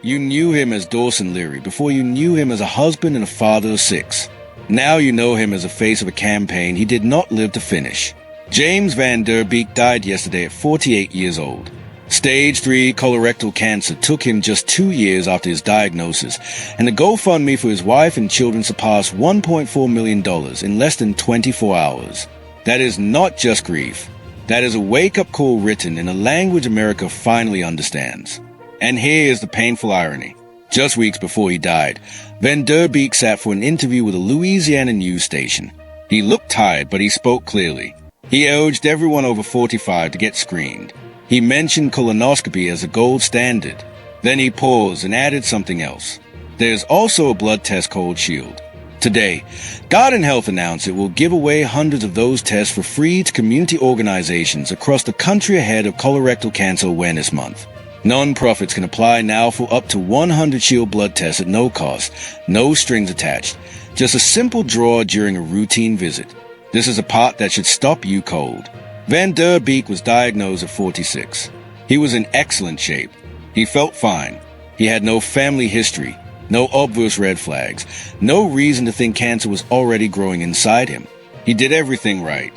You knew him as Dawson Leery before you knew him as a husband and a father of 6. Now you know him as a face of a campaign he did not live to finish. James Van Der Beek died yesterday at 48 years old. Stage 3 colorectal cancer took him just 2 years after his diagnosis, and the GoFundMe for his wife and children surpassed $1.4 million in less than 24 hours. That is not just grief. That is a wake-up call written in a language America finally understands. And here is the painful irony. Just weeks before he died, Van Der Beek sat for an interview with a Louisiana news station. He looked tired, but he spoke clearly. He urged everyone over 45 to get screened. He mentioned colonoscopy as a gold standard. Then he paused and added something else. There's also a blood test called Shield. Today, Guardant Health announced it will give away hundreds of those tests for free to community organizations across the country ahead of Colorectal Cancer Awareness Month. Non-profits can apply now for up to 100 Shield blood tests at no cost, no strings attached, just a simple draw during a routine visit. This is a part that should stop you cold. Van Der Beek was diagnosed at 46. He was in excellent shape. He felt fine. He had no family history, no obvious red flags, no reason to think cancer was already growing inside him. He did everything right.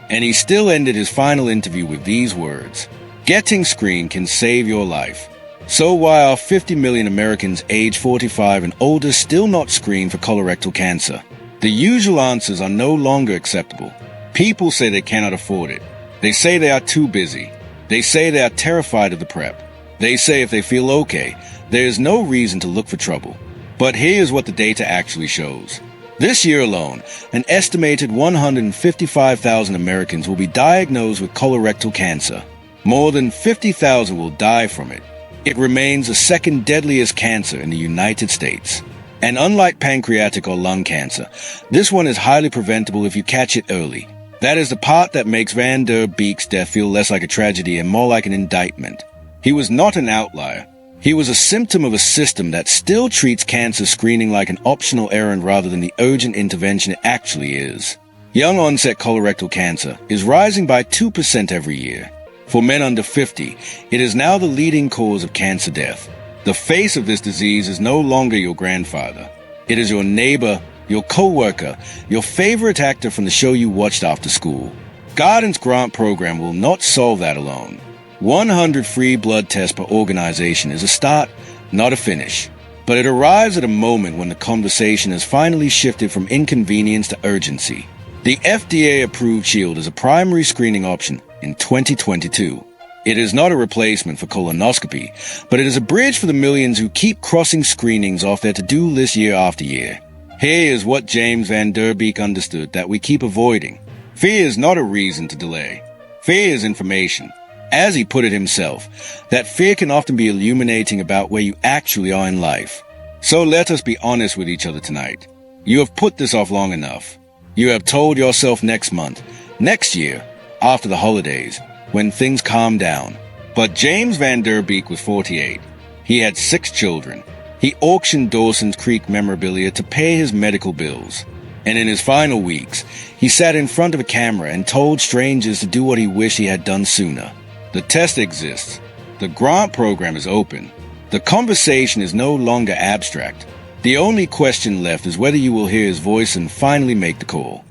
And he still ended his final interview with these words: "Getting screened can save your life." So why are 50 million Americans age 45 and older still not screened for colorectal cancer? The usual answers are no longer acceptable. People say they cannot afford it. They say they are too busy. They say they are terrified of the prep. They say if they feel okay, there is no reason to look for trouble. But here's what the data actually shows. This year alone, an estimated 155,000 Americans will be diagnosed with colorectal cancer. More than 50,000 will die from it. It remains the second deadliest cancer in the United States. And unlike pancreatic or lung cancer, this one is highly preventable if you catch it early. That is the part that makes Van Der Beek's death feel less like a tragedy and more like an indictment. He was not an outlier. He was a symptom of a system that still treats cancer screening like an optional errand rather than the urgent intervention it actually is. Young-onset colorectal cancer is rising by 2% every year. For men under 50, it is now the leading cause of cancer death. The face of this disease is no longer your grandfather. It is your neighbor, your co-worker, your favorite actor from the show you watched after school. Guardant's grant program will not solve that alone. 100 free blood tests per organization is a start, not a finish. But it arrives at a moment when the conversation has finally shifted from inconvenience to urgency. The FDA-approved Shield is a primary screening option in 2022. It is not a replacement for colonoscopy, but it is a bridge for the millions who keep crossing screenings off their to-do list year after year. Here is what James Van Der Beek understood that we keep avoiding. Fear is not a reason to delay. Fear is information. As he put it himself, that fear can often be illuminating about where you actually are in life. So let us be honest with each other tonight. You have put this off long enough. You have told yourself next month, next year, after the holidays, when things calm down. But James Van Der Beek was 48. He had 6 children. He auctioned Dawson's Creek memorabilia to pay his medical bills. And in his final weeks, he sat in front of a camera and told strangers to do what he wished he had done sooner. The test exists. The grant program is open. The conversation is no longer abstract. The only question left is whether you will hear his voice and finally make the call.